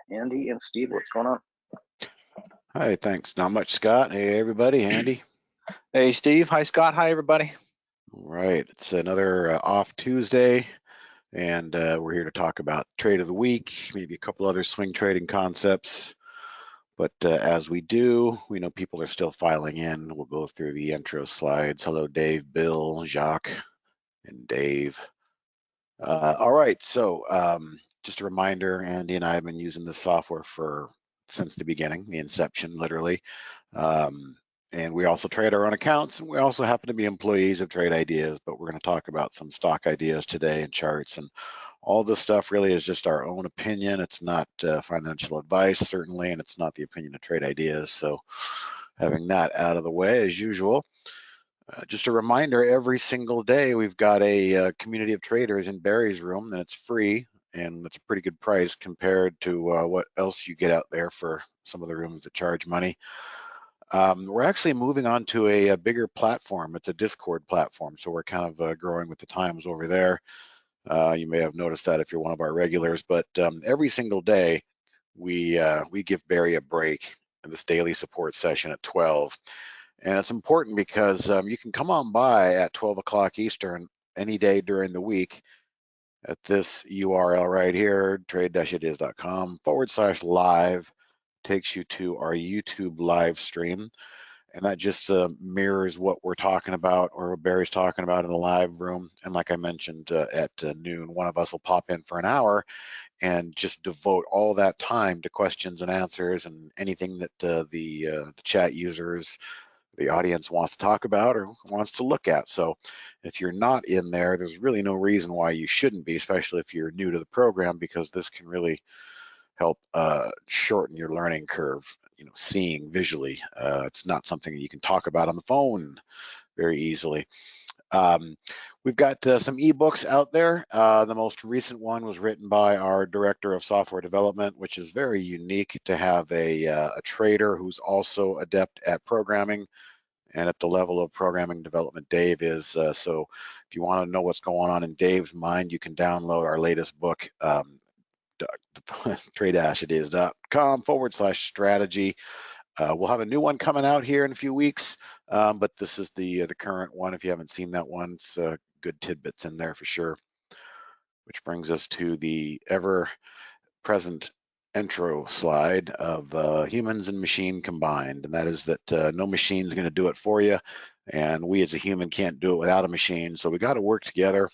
Andy and Steve, what's going on? Hi, thanks. Not much, Scott. Hey, everybody. Andy. Hey, Steve. Hi, Scott. Hi, everybody. All right. It's another off Tuesday, and we're here to talk about trade of the week, maybe a couple other swing trading concepts. But as we do, we know people are still filing in. We'll go through the intro slides. Hello, Dave, Bill, Jacques, and Dave. All right. So just a reminder, Andy and I have been using this software since the beginning, the inception, literally. And we also trade our own accounts, and we also happen to be employees of Trade Ideas, but we're going to talk about some stock ideas today and charts, and all this stuff really is just our own opinion. It's not financial advice, certainly, and it's not the opinion of Trade Ideas. So having that out of the way, as usual, just a reminder, every single day we've got a community of traders in Barry's room, and it's free, and it's a pretty good price compared to what else you get out there for some of the rooms that charge money. We're actually moving on to a bigger platform. It's a Discord platform, so we're kind of growing with the times over there. You may have noticed that if you're one of our regulars, but every single day we give Barry a break in this daily support session at 12. And it's important because you can come on by at 12 o'clock Eastern any day during the week at this URL right here, trade-ideas.com/live. Takes you to our YouTube live stream, and that just mirrors what we're talking about or what Barry's talking about in the live room. And like I mentioned, at noon, one of us will pop in for an hour and just devote all that time to questions and answers and anything that the chat users, the audience wants to talk about or wants to look at. So if you're not in there, there's really no reason why you shouldn't be, especially if you're new to the program, because this can really help shorten your learning curve, seeing visually. It's not something that you can talk about on the phone very easily. We've got some ebooks out there. The most recent one was written by our director of software development, which is very unique to have a trader who's also adept at programming and at the level of programming development Dave is. So if you want to know what's going on in Dave's mind, you can download our latest book, trade-ideas.com/strategy. We'll have a new one coming out here in a few weeks, but this is the current one. If you haven't seen that one, it's good tidbits in there for sure. Which brings us to the ever-present intro slide of humans and machine combined, and that is that no machine is going to do it for you, and we as a human can't do it without a machine. So we got to work together.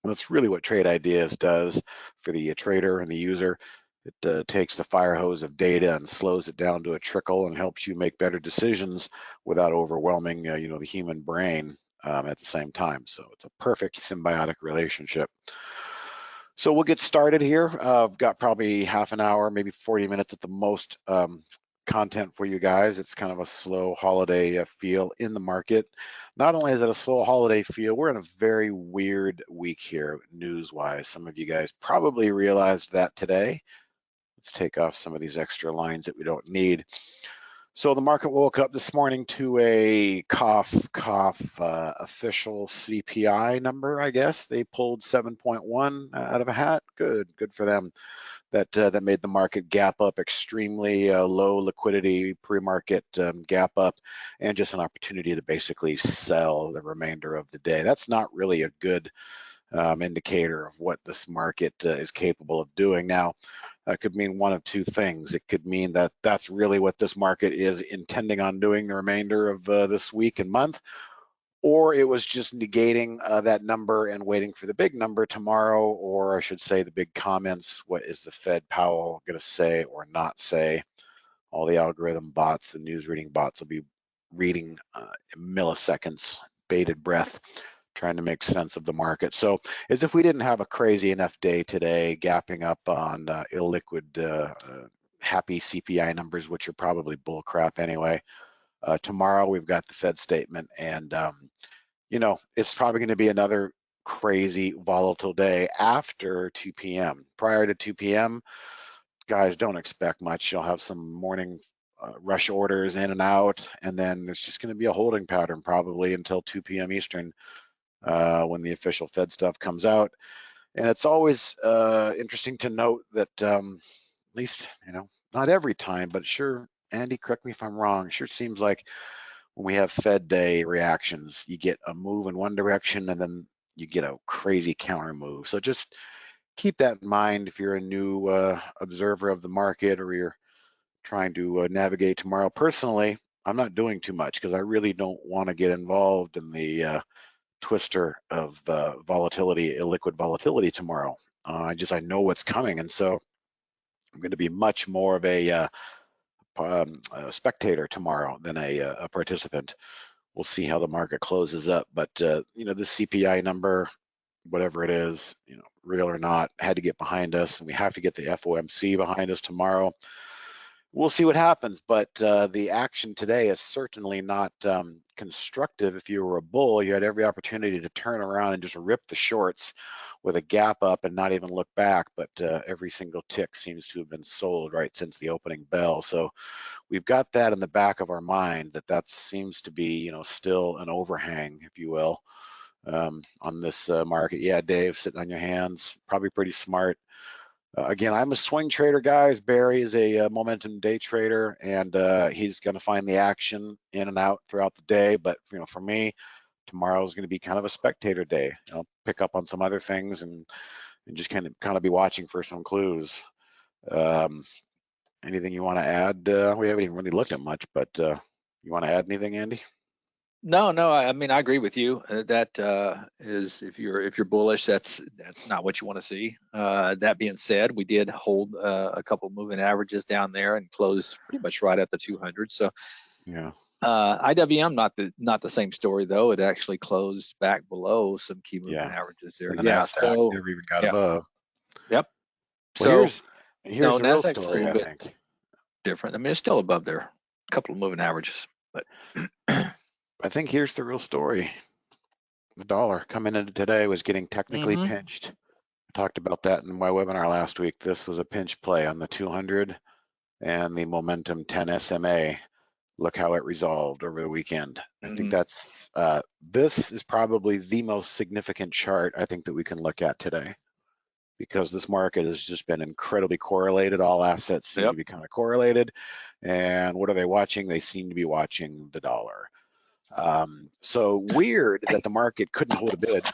And that's really what Trade Ideas does for the trader and the user. It takes the fire hose of data and slows it down to a trickle and helps you make better decisions without overwhelming, the human brain at the same time. So it's a perfect symbiotic relationship. So we'll get started here. I've got probably half an hour, maybe 40 minutes at the most content for you guys. It's kind of a slow holiday feel in the market. Not only is it a slow holiday feel, we're in a very weird week here news-wise. Some of you guys probably realized that today. Let's take off some of these extra lines that we don't need. So the market woke up this morning to a cough official CPI number, I guess. They pulled 7.1 out of a hat. Good for them. That made the market gap up extremely low liquidity pre-market gap up, and just an opportunity to basically sell the remainder of the day. That's not really a good indicator of what this market is capable of doing. Now, that could mean one of two things. It could mean that that's really what this market is intending on doing the remainder of this week and month, or it was just negating that number and waiting for the big number tomorrow, or I should say the big comments. What is the Fed Powell going to say or not say? All the algorithm bots, the news reading bots will be reading milliseconds, bated breath, trying to make sense of the market. So as if we didn't have a crazy enough day today, gapping up on illiquid happy CPI numbers, which are probably bull crap anyway. Tomorrow we've got the Fed statement, and it's probably going to be another crazy volatile day after 2 p.m. Prior to 2 p.m., guys, don't expect much. You'll have some morning rush orders in and out, and then there's just going to be a holding pattern probably until 2 p.m. Eastern when the official Fed stuff comes out. And it's always interesting to note that least, not every time, but sure, Andy, correct me if I'm wrong, sure seems like when we have Fed day reactions, you get a move in one direction and then you get a crazy counter move. So just keep that in mind if you're a new observer of the market or you're trying to navigate tomorrow. Personally, I'm not doing too much because I really don't want to get involved in the twister of volatility, illiquid volatility tomorrow. I know what's coming, and so I'm going to be much more of a spectator tomorrow than a participant. We'll see how the market closes up, but the CPI number, whatever it is, real or not, had to get behind us, and we have to get the FOMC behind us tomorrow. We'll see what happens, but the action today is certainly not constructive. If you were a bull, you had every opportunity to turn around and just rip the shorts with a gap up and not even look back, but every single tick seems to have been sold right since the opening bell. So we've got that in the back of our mind that seems to be, still an overhang, if you will, on this market. Yeah, Dave, sitting on your hands, probably pretty smart. Again, I'm a swing trader, guys. Barry is a momentum day trader, and he's going to find the action in and out throughout the day. But for me, tomorrow is going to be kind of a spectator day. Pick up on some other things and just kind of be watching for some clues. Anything you want to add? We haven't even really looked at much, but you want to add anything, Andy? No, I mean, I agree with you. That is, if you're bullish, that's not what you want to see. That being said, we did hold a couple moving averages down there and closed pretty much right at the 200. So Yeah. IWM not the same story though. It actually closed back below some key moving averages there. And the Yeah. NASDAQ So never even got yeah. above. Yep. Well, So here's no, the real NASDAQ's a story, little I bit think. different. I mean, it's still above there. A couple of moving averages, but. I think here's the real story. The dollar coming into today was getting technically pinched. I talked about that in my webinar last week. This was a pinch play on the 200 and the momentum 10 SMA. Look how it resolved over the weekend. I think that's this is probably the most significant chart I think that we can look at today, because this market has just been incredibly correlated. All assets seem to be kind of correlated, and what are they watching? They seem to be watching the dollar. So weird that the market couldn't hold a bid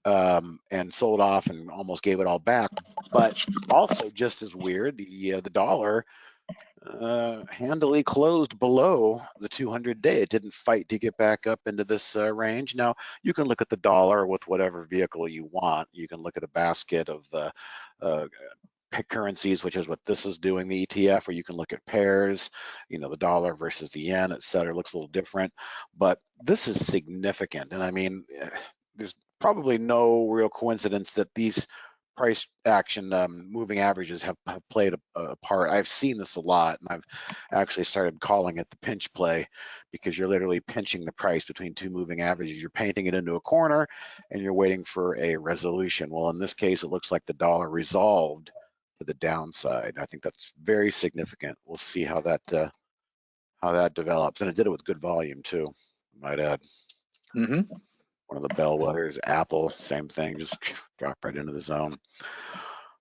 and sold off and almost gave it all back. But also just as weird, the dollar handily closed below the 200-day. It didn't fight to get back up into this range. Now, you can look at the dollar with whatever vehicle you want. You can look at a basket of currencies, which is what this is doing, the ETF, or you can look at pairs, the dollar versus the yen, et cetera. It looks a little different, but this is significant. And I mean, there's probably no real coincidence that these price action moving averages have played a part. I've seen this a lot, and I've actually started calling it the pinch play, because you're literally pinching the price between two moving averages. You're painting it into a corner and you're waiting for a resolution. Well, in this case, it looks like the dollar resolved to the downside. I think that's very significant. We'll see how that develops, and it did it with good volume too, I might add. One of the bellwethers, Apple, same thing, just dropped right into the zone.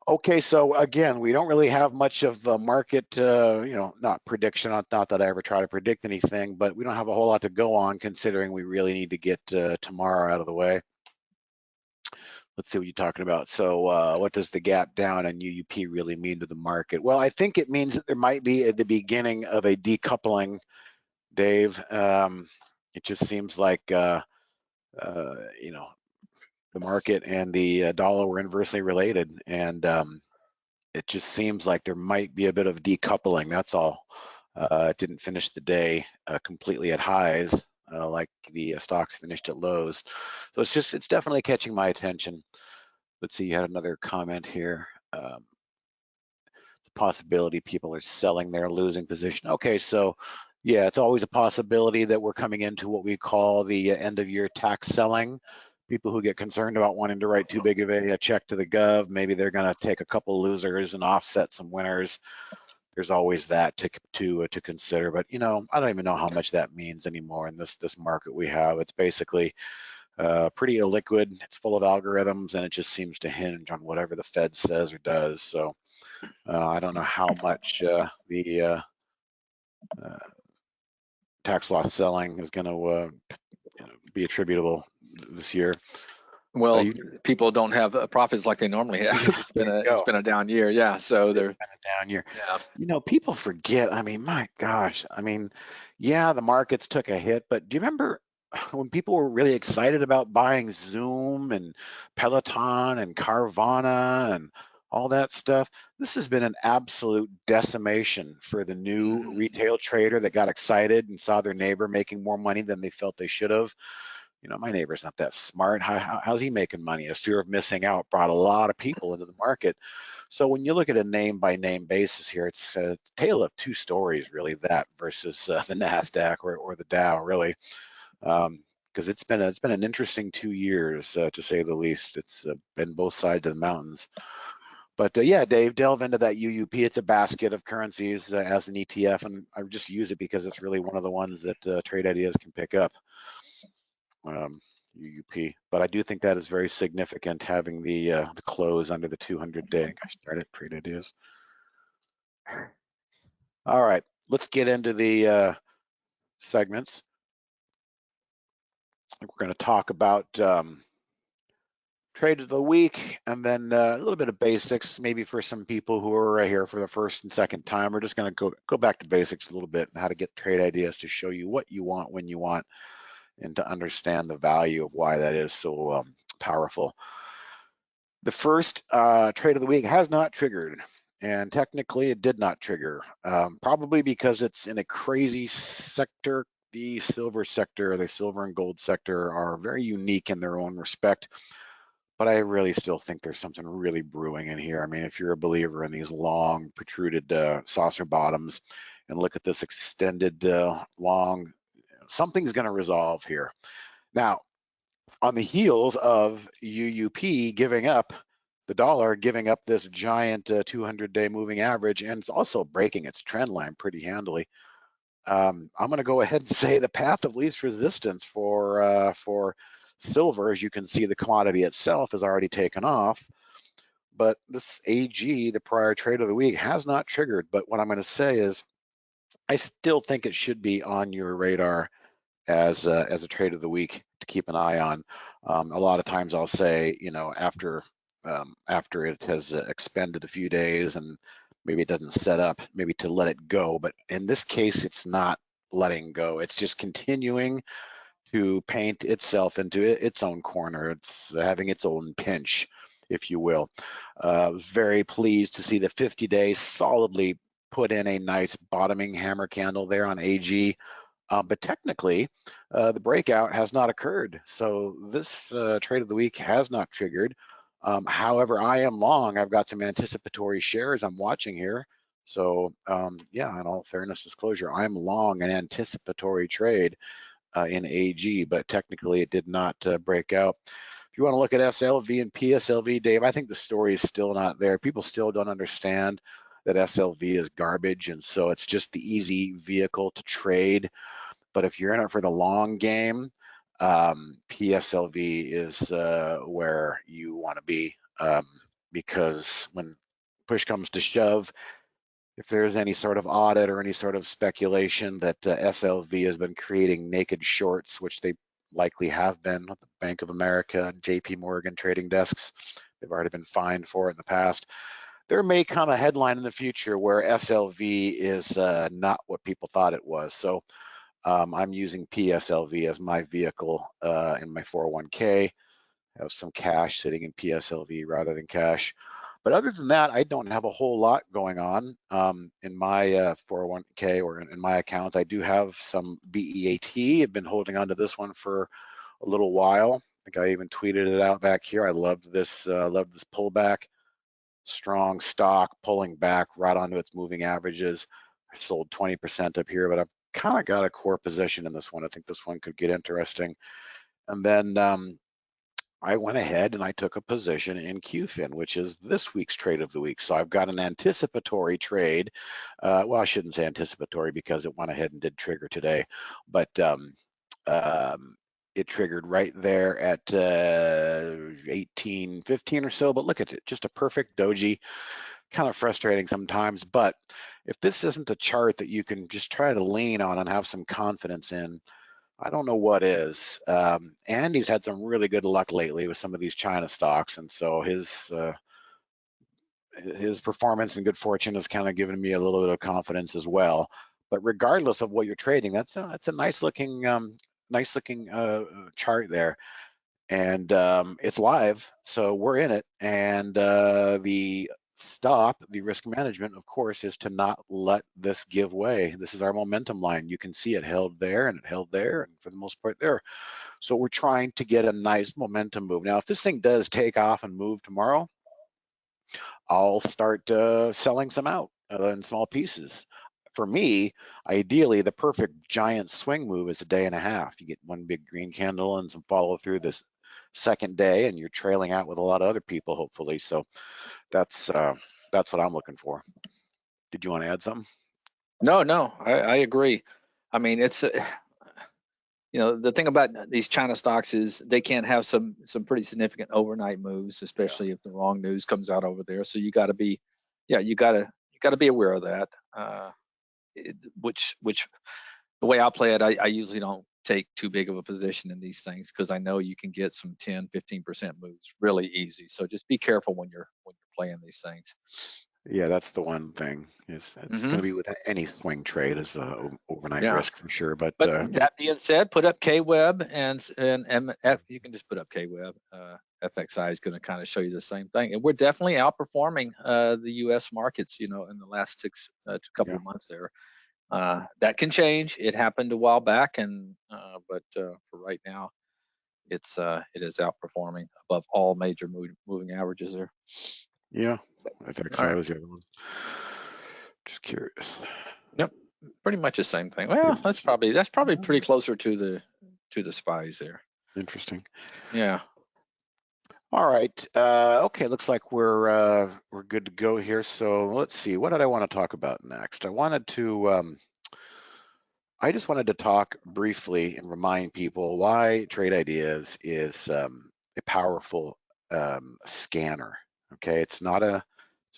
Okay, so again, we don't really have much of a market, not prediction. Not that I ever try to predict anything, but we don't have a whole lot to go on, considering we really need to get tomorrow out of the way. Let's see what you're talking about. So what does the gap down on UUP really mean to the market? Well, I think it means that there might be at the beginning of a decoupling, Dave. It just seems like, the market and the dollar were inversely related. And it just seems like there might be a bit of decoupling, that's all. It didn't finish the day completely at highs, like the stocks finished at lows. So it's definitely catching my attention. Let's see, you had another comment here. The possibility people are selling their losing position. Okay, so yeah, it's always a possibility that we're coming into what we call the end of year tax selling. People who get concerned about wanting to write too big of a check to the gov, maybe they're going to take a couple losers and offset some winners. There's always that to consider, but I don't even know how much that means anymore in this market we have. It's basically pretty illiquid. It's full of algorithms, and it just seems to hinge on whatever the Fed says or does. So I don't know how much the tax loss selling is going to be attributable this year. Well, people don't have profits like they normally have. It's been a down year, yeah. So they're It's been a down year. yeah. People forget. I mean, my gosh. I mean, yeah, the markets took a hit, but do you remember when people were really excited about buying Zoom and Peloton and Carvana and all that stuff? This has been an absolute decimation for the new retail trader that got excited and saw their neighbor making more money than they felt they should have. My neighbor's not that smart. How's he making money? A fear of missing out brought a lot of people into the market. So when you look at a name by name basis here, it's a tale of two stories, really, that versus the NASDAQ or the Dow, really. Because it's been an interesting 2 years, to say the least. It's been both sides of the mountains. But yeah, Dave, delve into that UUP. It's a basket of currencies as an ETF, and I just use it because it's really one of the ones that Trade Ideas can pick up. UUP, but I do think that is very significant, having the close under the 200-day. Gosh darn it, Trade Ideas. All right, let's get into the segments. I think we're going to talk about trade of the week, and then a little bit of basics, maybe for some people who are here for the first and second time. We're just going to go back to basics a little bit and how to get trade ideas to show you what you want when you want, and to understand the value of why that is so powerful. The first trade of the week has not triggered, and technically it did not trigger, probably because it's in a crazy sector. The silver sector, the silver and gold sector, are very unique in their own respect, but I really still think there's something really brewing in here. I mean, if you're a believer in these long protruded saucer bottoms and look at this extended long, something's going to resolve here. Now, on the heels of UUP giving up, the dollar giving up this giant 200-day moving average, and it's also breaking its trend line pretty handily. I'm going to go ahead and say the path of least resistance for silver, as you can see, the commodity itself has already taken off, but this AG, the prior trade of the week, has not triggered. But what I'm going to say is, I still think it should be on your radar as a trade of the week to keep an eye on. A lot of times I'll say, after it has expended a few days and maybe it doesn't set up, maybe to let it go. But in this case, it's not letting go. It's just continuing to paint itself into its own corner. It's having its own pinch, if you will. I was very pleased to see the 50-day solidly put in a nice bottoming hammer candle there on AG. But technically, the breakout has not occurred. So this trade of the week has not triggered. However, I am long. I've got some anticipatory shares I'm watching here. So yeah, in all fairness, disclosure, I'm long an anticipatory trade in AG, but technically it did not break out. If you want to look at SLV and PSLV, Dave, I think the story is still not there. People still don't understand that SLV is garbage, and so it's just the easy vehicle to trade. But if you're in it for the long game, PSLV is where you want to be, because when push comes to shove, if there's any sort of audit or any sort of speculation that SLV has been creating naked shorts, which they likely have been with the Bank of America and JP Morgan trading desks, they've already been fined for it in the past. There may come a headline in the future where SLV is not what people thought it was. So I'm using PSLV as my vehicle in my 401k. I have some cash sitting in PSLV rather than cash. But other than that, I don't have a whole lot going on in my 401k or in my account. I do have some BEAT. I've been holding on to this one for a little while. I think I even tweeted it out back here. I loved this pullback. Strong stock pulling back right onto its moving averages. I sold 20% up here, but I've kind of got a core position in this one. I think this one could get interesting. And then I went ahead and I took a position in QFIN, which is this week's trade of the week. So I've got an anticipatory trade. Well, I shouldn't say anticipatory because it went ahead and did trigger today, but it triggered right there at 18.15 or so. But look at it, just a perfect doji. kind of frustrating sometimes. But if this isn't a chart that you can just try to lean on and have some confidence in, I don't know what is. Andy's had some really good luck lately with some of these China stocks, and so his performance and good fortune has kind of given me a little bit of confidence as well. But regardless of what you're trading, that's a nice looking chart there, and it's live, so we're in it. And the risk management, of course, is to not let this give way. This is our momentum line. You can see it held there and it held there, and for the most part there. So we're trying to get a nice momentum move. Now, if this thing does take off and move tomorrow, I'll start selling some out in small pieces. For me, ideally, the perfect giant swing move is a day and a half. You get one big green candle and some follow through this second day, and you're trailing out with a lot of other people, hopefully. So that's what I'm looking for. Did you want to add something? No, I agree. I mean, it's the thing about these China stocks is they can have some pretty significant overnight moves, especially if the wrong news comes out over there. So you got to be, you got to be aware of that. Which the way I play it, I usually don't take too big of a position in these things because I know you can get some 10-15% moves really easy. So just be careful when you're playing these things. Yeah, that's the one thing. It's going to be with any swing trade is overnight risk for sure. But that being said, put up KWeb and MF. You can just put up KWeb. FXI is going to kind of show you the same thing, and we're definitely outperforming the U.S. markets. In the last couple of months there. That can change. It happened a while back, and but for right now, it is outperforming above all major moving averages there. Yeah, FXI was the other one. Just curious. Yep, pretty much the same thing. Well, that's probably pretty closer to the spies there. Interesting. Yeah. All right. Okay. Looks like we're good to go here. So let's see. What did I want to talk about next? I just wanted to talk briefly and remind people why Trade Ideas is a powerful scanner. Okay. It's not a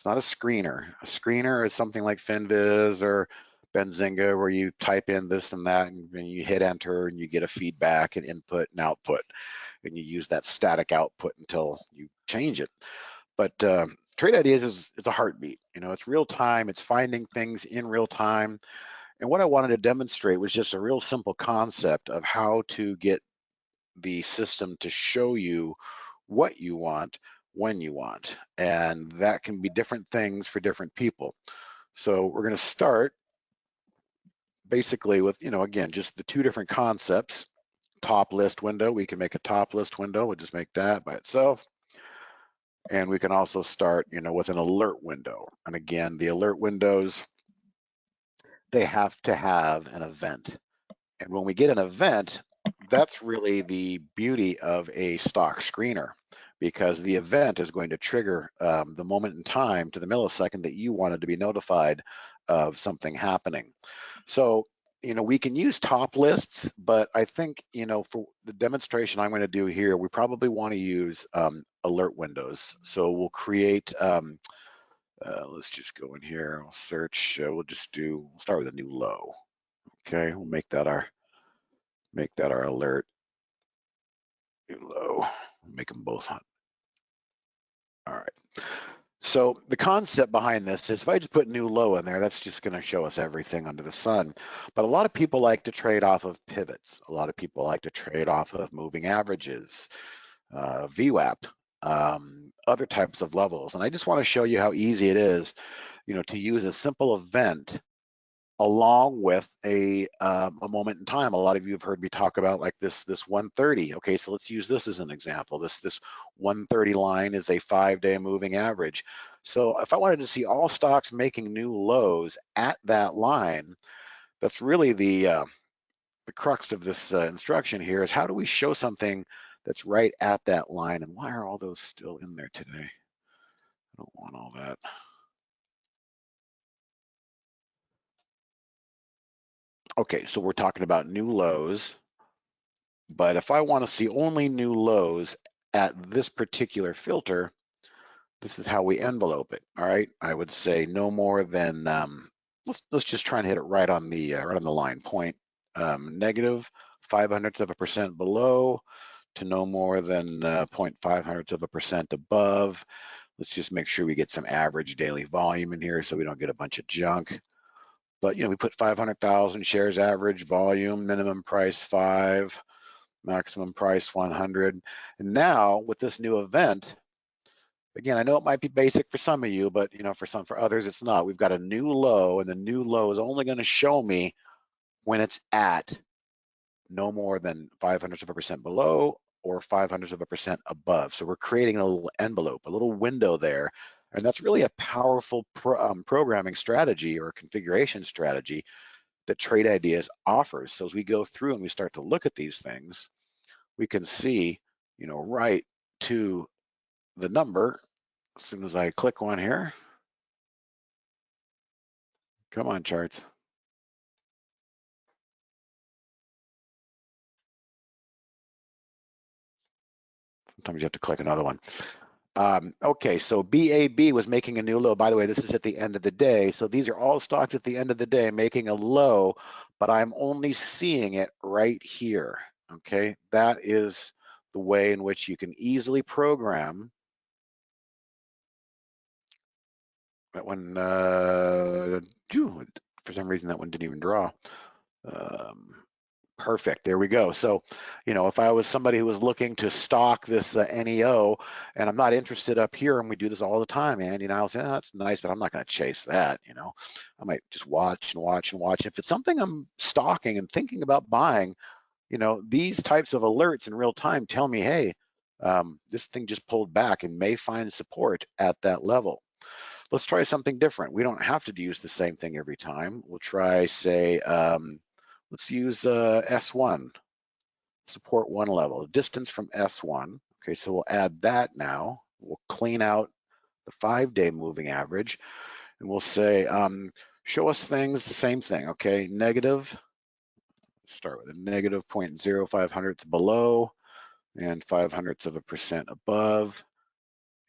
screener. A screener is something like Finviz or Benzinga, where you type in this and that, and you hit enter, and you get a feedback and input and output, and you use that static output until you change it. But Trade Ideas is a heartbeat. It's real time. It's finding things in real time. And what I wanted to demonstrate was just a real simple concept of how to get the system to show you what you want when you want. And that can be different things for different people. So we're going to start basically with, again, just the two different concepts. Top list window, we can make a top list window. We'll just make that by itself. And we can also start, with an alert window. And again, the alert windows, they have to have an event. And when we get an event, that's really the beauty of a stock screener, because the event is going to trigger the moment in time to the millisecond that you wanted to be notified of something happening. So, we can use top lists, but I think, for the demonstration I'm going to do here, we probably want to use alert windows. So we'll create, let's just go in here, we'll search, we'll start with a new low. Okay, we'll make that our alert. New low, make them both hot. All right. So the concept behind this is if I just put new low in there, that's just going to show us everything under the sun. But a lot of people like to trade off of pivots. A lot of people like to trade off of moving averages, VWAP, other types of levels. And I just want to show you how easy it is, to use a simple event along with a moment in time. A lot of you have heard me talk about like this 130. Okay, so let's use this as an example. This 130 line is a 5-day moving average. So if I wanted to see all stocks making new lows at that line, that's really the crux of this instruction here, is how do we show something that's right at that line? And why are all those still in there today? I don't want all that. Okay, so we're talking about new lows, but if I want to see only new lows at this particular filter, this is how we envelope it. All right, I would say no more than let's just try and hit it right on the line. Point negative 0.05% below to no more than 0.05% above. Let's just make sure we get some average daily volume in here so we don't get a bunch of junk. But we put 500,000 shares average volume, minimum price 5, maximum price 100. And now with this new event, again, I know it might be basic for some of you, but for others it's not. We've got a new low, and the new low is only going to show me when it's at no more than 0.05% below or 0.05% above. So we're creating a little envelope, a little window there. And that's really a powerful programming strategy or configuration strategy that Trade Ideas offers. So as we go through and we start to look at these things, we can see, right to the number as soon as I click one here. Come on, charts. Sometimes you have to click another one. Okay, so BAB was making a new low. By the way, this is at the end of the day. So these are all stocks at the end of the day making a low, but I'm only seeing it right here. Okay, that is the way in which you can easily program that one. For some reason, that one didn't even draw. Perfect, there we go. So, if I was somebody who was looking to stock this NEO and I'm not interested up here, and we do this all the time, Andy, and I'll say, oh, that's nice, but I'm not gonna chase that, I might just watch and watch and watch. If it's something I'm stalking and thinking about buying, these types of alerts in real time tell me, hey, this thing just pulled back and may find support at that level. Let's try something different. We don't have to use the same thing every time. We'll try, say, let's use S1, support 1 level, distance from S1. Okay, so we'll add that now. We'll clean out the 5-day moving average, and we'll say, show us things, the same thing, okay, negative, start with a negative 0.05 below and 0.05% above,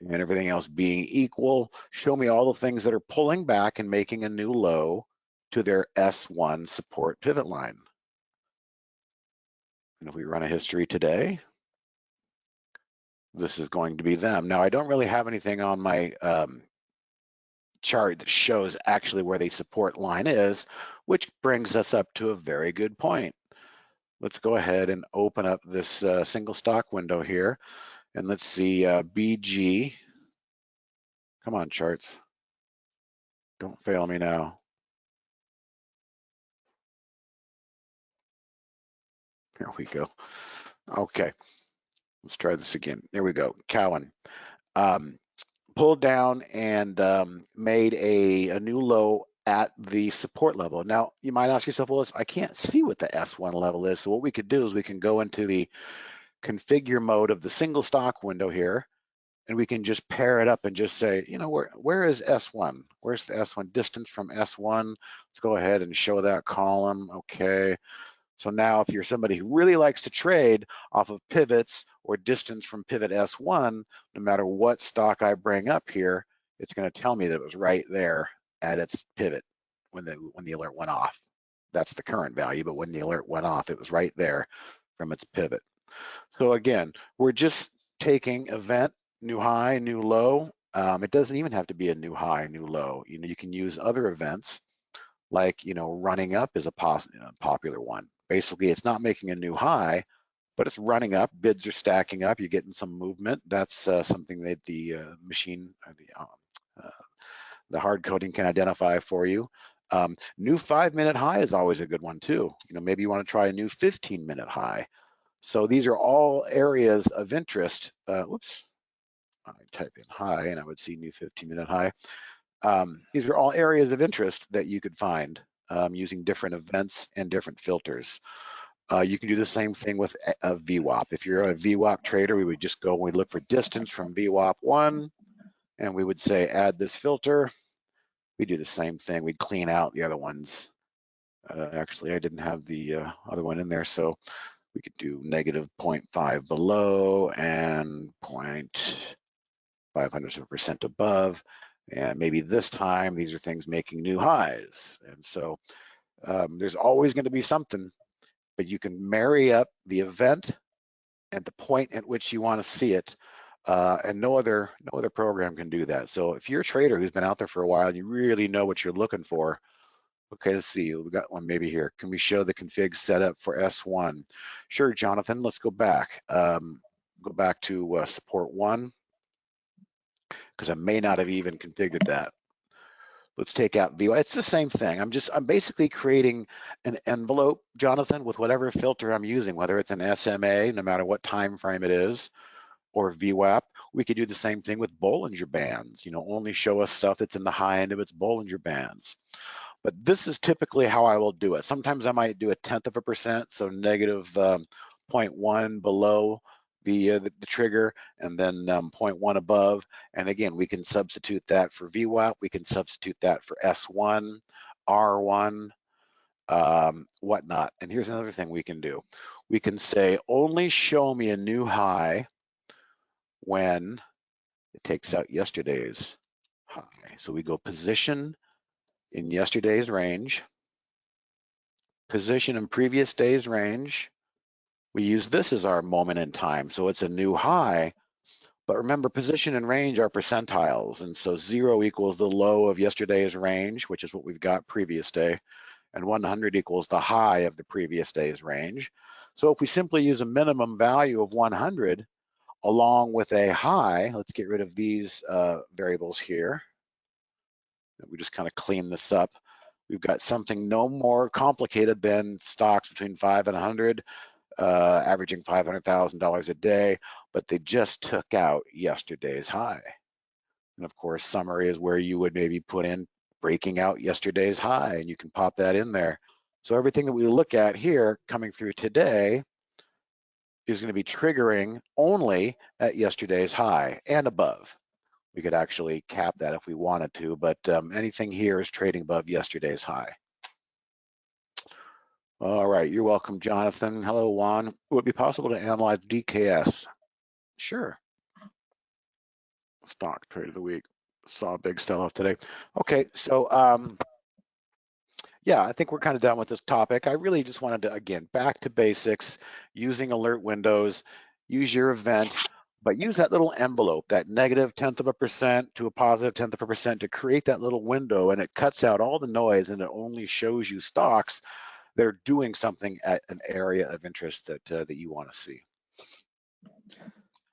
and everything else being equal, show me all the things that are pulling back and making a new low to their S1 support pivot line. And if we run a history today, this is going to be them. Now, I don't really have anything on my chart that shows actually where the support line is, which brings us up to a very good point. Let's go ahead and open up this single stock window here, and let's see BG. Come on, charts. Don't fail me now. Here we go. Okay, let's try this again. There we go. Cowan pulled down and made a new low at the support level. Now, you might ask yourself, well, I can't see what the S1 level is. So what we could do is we can go into the configure mode of the single stock window here, and we can just pair it up and just say, where is S1? Where's the S1 distance from S1? Let's go ahead and show that column. Okay. So now if you're somebody who really likes to trade off of pivots or distance from pivot S1, no matter what stock I bring up here, it's going to tell me that it was right there at its pivot when the alert went off. That's the current value, but when the alert went off, it was right there from its pivot. So again, we're just taking event, new high, new low. It doesn't even have to be a new high, new low. You can use other events like, running up is a popular one. Basically, it's not making a new high, but it's running up. Bids are stacking up. You're getting some movement. That's something that the machine, the hard coding can identify for you. New 5-minute high is always a good one too. Maybe you want to try a new 15-minute high. So these are all areas of interest. Whoops, I type in high and I would see new 15-minute high. These are all areas of interest that you could find using different events and different filters. You can do the same thing with a VWAP. If you're a VWAP trader, we would just go and we'd look for distance from VWAP 1, and we would say add this filter. We do the same thing. We'd clean out the other ones. Actually, I didn't have the other one in there, so we could do negative 0.5 below and 0.05% above. And maybe this time, these are things making new highs. And so there's always going to be something, but you can marry up the event at the point at which you want to see it. And no other program can do that. So if you're a trader who's been out there for a while and you really know what you're looking for, okay, let's see, we got one maybe here. Can we show the config setup for S1? Sure, Jonathan, let's go back. Go back to support 1, because I may not have even configured that. Let's take out VY. It's the same thing. I'm basically creating an envelope, Jonathan, with whatever filter I'm using, whether it's an SMA, no matter what time frame it is, or VWAP. We could do the same thing with Bollinger Bands. Only show us stuff that's in the high end of its Bollinger Bands. But this is typically how I will do it. Sometimes I might do 0.1%, so negative 0.1 below the trigger, and then 0.1 above. And again, we can substitute that for VWAP. We can substitute that for S1, R1, whatnot. And here's another thing we can do. We can say, only show me a new high when it takes out yesterday's high. So we go position in yesterday's range, position in previous day's range. We use this as our moment in time, so it's a new high. But remember, position and range are percentiles, and so 0 equals the low of yesterday's range, which is what we've got previous day, and 100 equals the high of the previous day's range. So if we simply use a minimum value of 100 along with a high, let's get rid of these variables here. We just kind of clean this up. We've got something no more complicated than stocks between 5 and 100, averaging $500,000 a day, but they just took out yesterday's high. And of course, summary is where you would maybe put in breaking out yesterday's high, and you can pop that in there. So everything that we look at here coming through today is going to be triggering only at yesterday's high and above. We could actually cap that if we wanted to, but anything here is trading above yesterday's high. All right, you're welcome, Jonathan. Hello, Juan. Would it be possible to analyze DKS? Sure. Stock trade of the week. Saw a big sell-off today. Okay, so yeah, I think we're kind of done with this topic. I really just wanted to, again, back to basics, using alert windows, use your event, but use that little envelope, that negative 0.1% to a positive 0.1% to create that little window, and it cuts out all the noise and it only shows you stocks that are doing something at an area of interest that you want to see.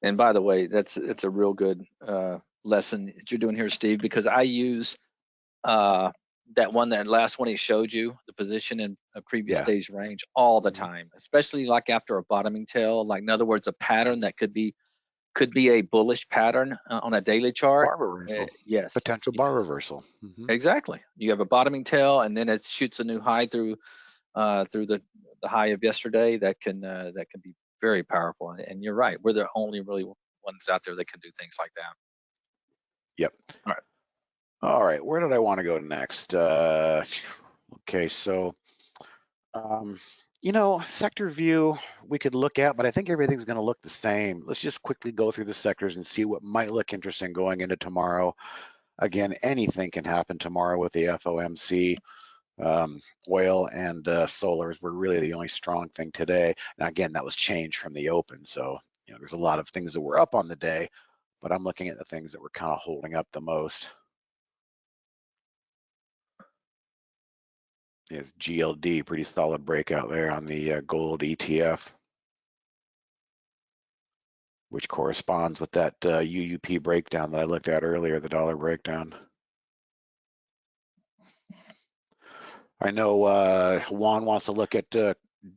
And by the way, it's a real good lesson that you're doing here, Steve, because I use that last one he showed you, the position in a previous day's range, all the time, especially like after a bottoming tail, like in other words, a pattern that could be a bullish pattern on a daily chart. Bar reversal. Yes. Potential bar reversal. Exactly. You have a bottoming tail, and then it shoots a new high through the high of yesterday. That can be very powerful. And you're right. We're the only really ones out there that can do things like that. Yep. All right. All right. Where did I want to go next? Okay. So, sector view we could look at, but I think everything's going to look the same. Let's just quickly go through the sectors and see what might look interesting going into tomorrow. Again, anything can happen tomorrow with the FOMC. Oil and solars were really the only strong thing today. Now, again, that was changed from the open. So, there's a lot of things that were up on the day, but I'm looking at the things that were kind of holding up the most. Is GLD, pretty solid breakout there on the gold ETF, which corresponds with that UUP breakdown that I looked at earlier, the dollar breakdown. I know Juan wants to look at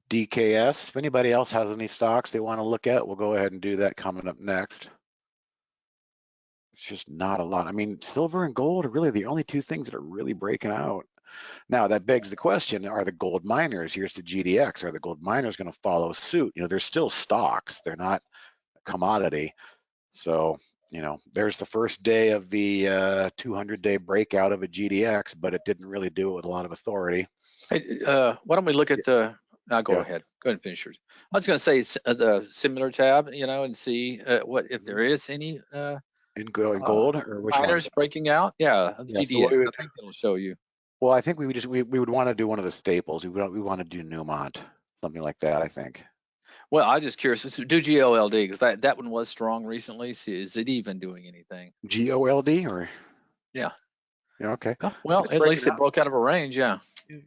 DKS. If anybody else has any stocks they want to look at, we'll go ahead and do that coming up next. It's just not a lot. I mean, silver and gold are really the only two things that are really breaking out. Now, that begs the question, are the gold miners, here's the GDX, are the gold miners going to follow suit? They're still stocks. They're not a commodity. So, there's the first day of the 200-day breakout of a GDX, but it didn't really do it with a lot of authority. Hey, why don't we look at the, now go ahead and finish yours. I was going to say the similar tab, and see what if there is any in gold, or which one? Miners breaking out. Yeah, the Yeah. So GDX. what we I would, think it'll show you. well, I think we would want to do one of the staples. We want to do Newmont, something like that. I think. Well, I'm just curious. So do GOLD because that one was strong recently. See, is it even doing anything? GOLD or Yeah. yeah, okay. Oh, well, It's at breaking least it out. broke out of a range. Yeah.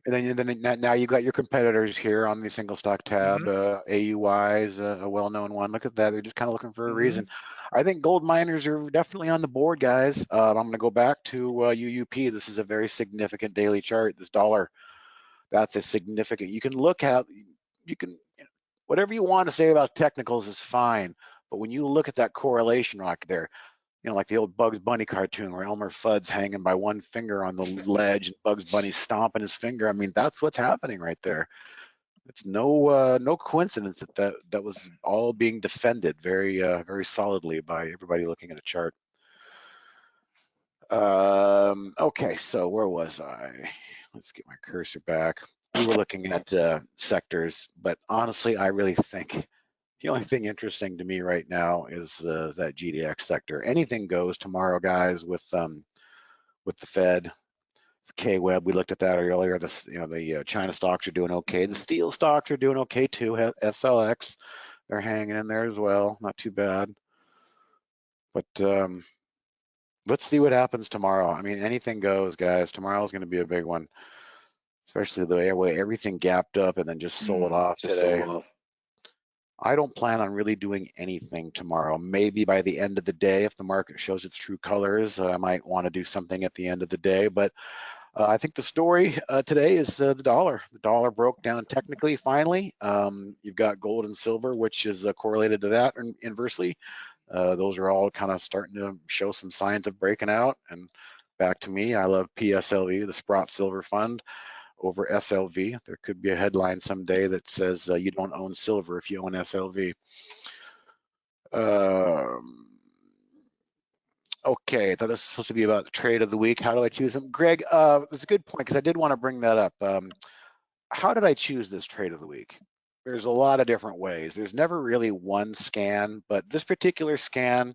And then now you got your competitors here on the single stock tab. Hmm. AUI is a well-known one. Look at that. They're just kind of looking for a Hmm. reason. I think gold miners are definitely on the board, guys. I'm going to go back to UUP. This is a very significant daily chart. This dollar, that's a significant. You can look at, you can, whatever you want to say about technicals is fine. But when you look at that correlation rock there, like the old Bugs Bunny cartoon where Elmer Fudd's hanging by one finger on the ledge and Bugs Bunny's stomping his finger. I mean, that's what's happening right there. It's no coincidence that was all being defended very solidly by everybody looking at a chart. Okay, so where was I? Let's get my cursor back. We were looking at sectors, but honestly, I really think the only thing interesting to me right now is that GDX sector. Anything goes tomorrow, guys, with the Fed, K-Web. We looked at that earlier. The China stocks are doing okay. The steel stocks are doing okay too. SLX, they're hanging in there as well. Not too bad. But let's see what happens tomorrow. I mean, anything goes, guys. Tomorrow's going to be a big one, especially the way everything gapped up and then just sold off Just today. sold off. I don't plan on really doing anything tomorrow. Maybe by the end of the day, if the market shows its true colors, I might want to do something at the end of the day. But I think the story today is the dollar. The dollar broke down technically finally. You've got gold and silver, which is correlated to that inversely. Those are all kind of starting to show some signs of breaking out. And back to me, I love PSLV, the Sprott Silver Fund, over SLV. There could be a headline someday that says you don't own silver if you own SLV. Okay, I thought this was supposed to be about the trade of the week. How do I choose them? Greg, that's a good point because I did want to bring that up. How did I choose this trade of the week? There's a lot of different ways. There's never really one scan, but this particular scan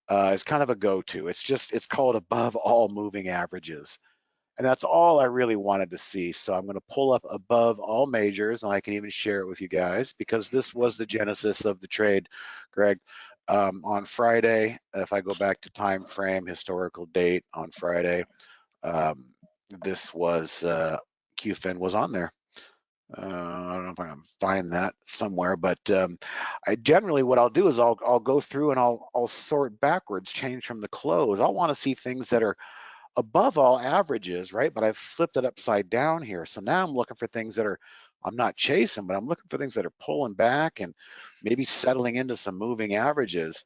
is kind of a go-to. It's called above all moving averages. And that's all I really wanted to see. So I'm going to pull up above all majors, and I can even share it with you guys because this was the genesis of the trade, Greg. On Friday, if I go back to time frame, historical date on Friday, this was QFIN was on there. I don't know if I can find that somewhere, but I generally what I'll do is I'll go through and I'll sort backwards, change from the close. I'll want to see things that are above all averages, right? But I've flipped it upside down here. So now I'm looking for things that are, I'm not chasing, but I'm looking for things that are pulling back and maybe settling into some moving averages.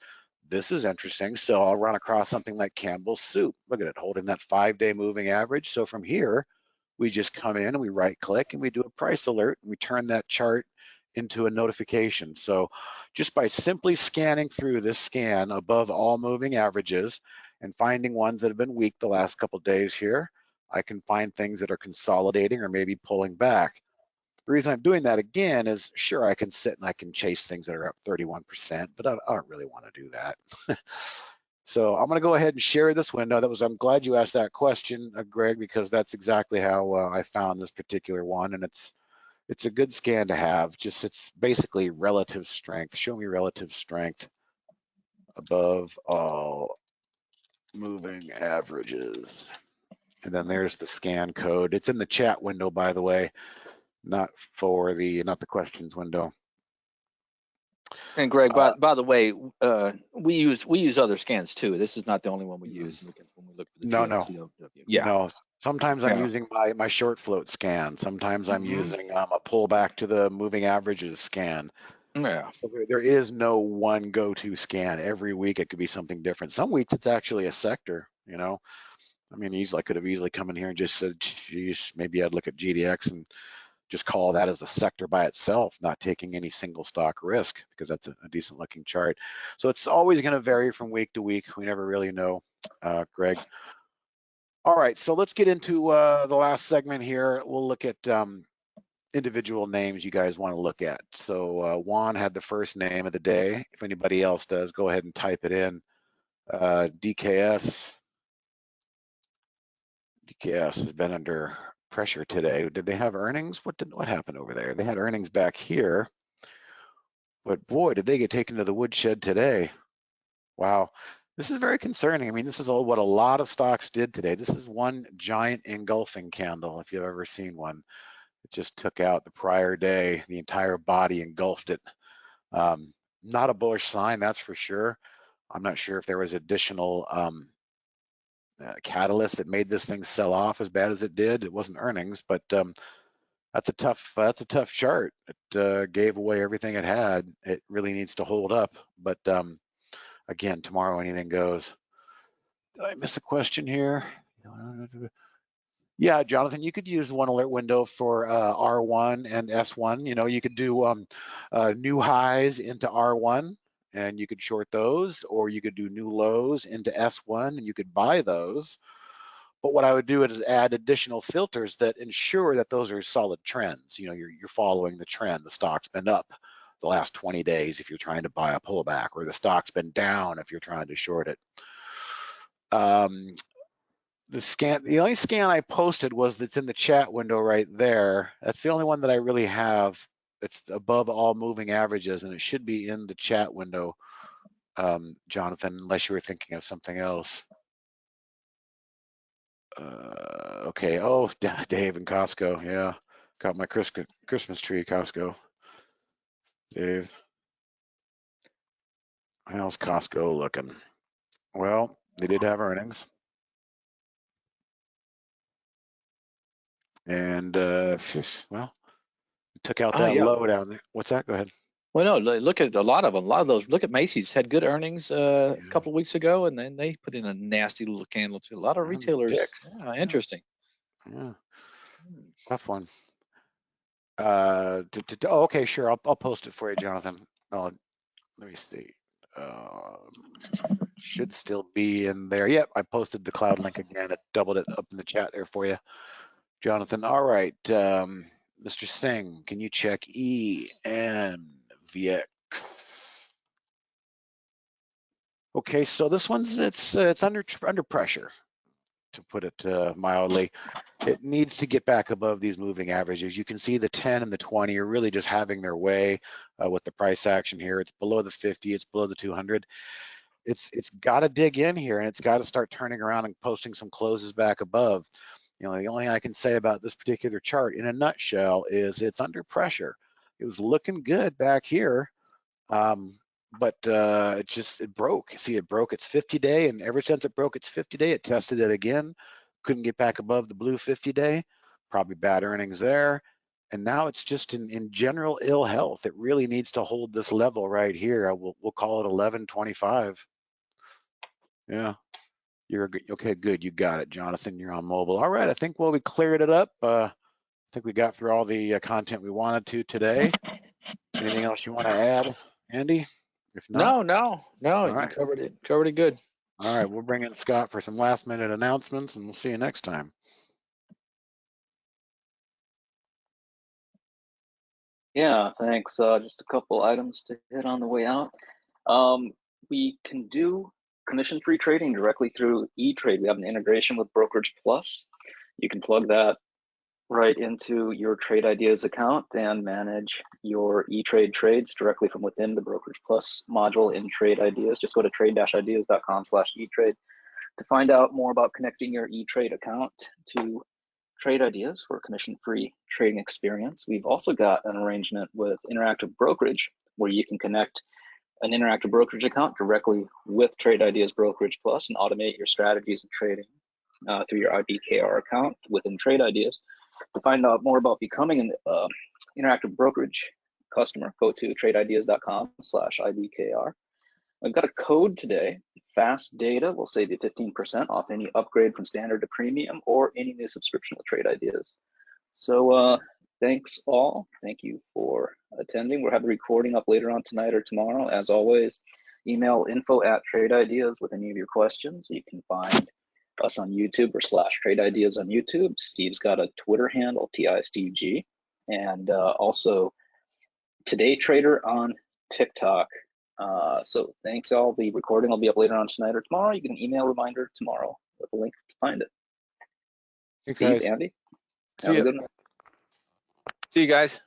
This is interesting. So I'll run across something like Campbell's Soup. Look at it, holding that 5-day moving average. So from here, we just come in and we right click and we do a price alert and we turn that chart into a notification. So just by simply scanning through this scan above all moving averages and finding ones that have been weak the last couple of days here, I can find things that are consolidating or maybe pulling back. The reason I'm doing that again is sure, I can sit and I can chase things that are up 31%, but I don't really want to do that. So I'm going to go ahead and share this window. I'm glad you asked that question, Greg, because that's exactly how I found this particular one, and it's a good scan to have. Just it's basically relative strength. Show me relative strength above all moving averages. And then there's the scan code. It's in the chat window, by the way, not the questions window. And Greg, by the way, we use other scans too. This is not the only one we use when we look for the TLW. Yeah. No. Sometimes I'm using my short float scan. Sometimes I'm using a pullback to the moving averages scan. Yeah. So there is no one go-to scan. Every week it could be something different. Some weeks it's actually a sector. I mean, I could have easily come in here and just said, geez, maybe I'd look at GDX and just call that as a sector by itself, not taking any single stock risk because that's a decent looking chart. So it's always going to vary from week to week. We never really know, Greg. All right, so let's get into the last segment here. We'll look at individual names you guys want to look at. So Juan had the first name of the day. If anybody else does, go ahead and type it in. DKS has been under pressure today. Did they have earnings? What happened over there? They had earnings back here, but boy, did they get taken to the woodshed today. Wow, this is very concerning. I mean, this is what a lot of stocks did today. This is one giant engulfing candle, if you've ever seen one. It just took out the prior day, the entire body engulfed it. Not a bullish sign, that's for sure. I'm not sure if there was additional catalyst that made this thing sell off as bad as it did. It wasn't earnings, but that's a tough chart. It gave away everything it had. It really needs to hold up. But again, tomorrow anything goes. Did I miss a question here? Yeah, Jonathan, you could use one alert window for R1 and S1. You know, you could do new highs into R1 and you could short those, or you could do new lows into S1 and you could buy those. But what I would do is add additional filters that ensure that those are solid trends. You know, you're following the trend. The stock's been up the last 20 days if you're trying to buy a pullback, or the stock's been down if you're trying to short it. The only scan I posted was that's in the chat window right there. That's the only one that I really have. It's above all moving averages, and it should be in the chat window, Jonathan, unless you were thinking of something else. Okay. Oh, Dave and Costco. Yeah, got my Christmas tree, Costco. Dave, how's Costco looking? Well, they did have earnings, and well, took out Oh that yeah. low down there. What's that? Go ahead. Well, no, look at a lot of them. A lot of those. Look at Macy's had good earnings a Yeah, couple of weeks ago, and then they put in a nasty little candle too. A lot of and the retailers. ticks. Yeah, Yeah, interesting. yeah, tough one. Oh, okay, sure. I'll post it for you, Jonathan. Oh, let me see. Should still be in there. Yep, I posted the cloud link again. It doubled it up in the chat there for you, Jonathan. All right, Mr. Singh, can you check E and VX? Okay, so this one's it's under pressure, to put it mildly. It needs to get back above these moving averages. You can see the 10 and the 20 are really just having their way with the price action here. It's below the 50, it's below the 200. It's got to dig in here, and it's got to start turning around and posting some closes back above. You know, the only thing I can say about this particular chart in a nutshell is it's under pressure. It was looking good back here, but it broke. See, it broke its 50-day, and ever since it broke its 50-day, it tested it again. Couldn't get back above the blue 50-day. Probably bad earnings there. And now it's just in general ill health. It really needs to hold this level right here. We'll call it 1125. Yeah, you're good. Okay, good. You got it, Jonathan. You're on mobile. All right, I think we cleared it up. I think we got through all the content we wanted to today. Anything else you want to add, Andy? If not, No. all You right. covered it. Covered it good. All right, we'll bring in Scott for some last minute announcements, and we'll see you next time. Yeah, thanks. Just a couple items to hit on the way out. We can do commission-free trading directly through E-Trade. We have an integration with Brokerage Plus. You can plug that right into your Trade Ideas account and manage your E-Trade trades directly from within the Brokerage Plus module in Trade Ideas. Just go to trade-ideas.com/eTrade to find out more about connecting your E-Trade account to Trade Ideas for a commission-free trading experience. We've also got an arrangement with Interactive Brokerage where you can connect an Interactive Brokerage account directly with Trade Ideas Brokerage Plus and automate your strategies and trading through your IBKR account within Trade Ideas. To find out more about becoming an Interactive Brokerage customer, go to tradeIdeas.com/IBKR. I've got a code today. Fast Data will save you 15% off any upgrade from standard to premium or any new subscription with Trade Ideas. So thanks all. Thank you for attending. We'll have a recording up later on tonight or tomorrow. As always, email info@TradeIdeas with any of your questions. You can find us on YouTube or /TradeIdeas on YouTube. Steve's got a Twitter handle, TISTG, and also Today Trader on TikTok. So thanks all. The recording will be up later on tonight or tomorrow. You can email reminder tomorrow with a link to find it. Hey Steve, guys, Andy, see have a ya. good night. See you guys.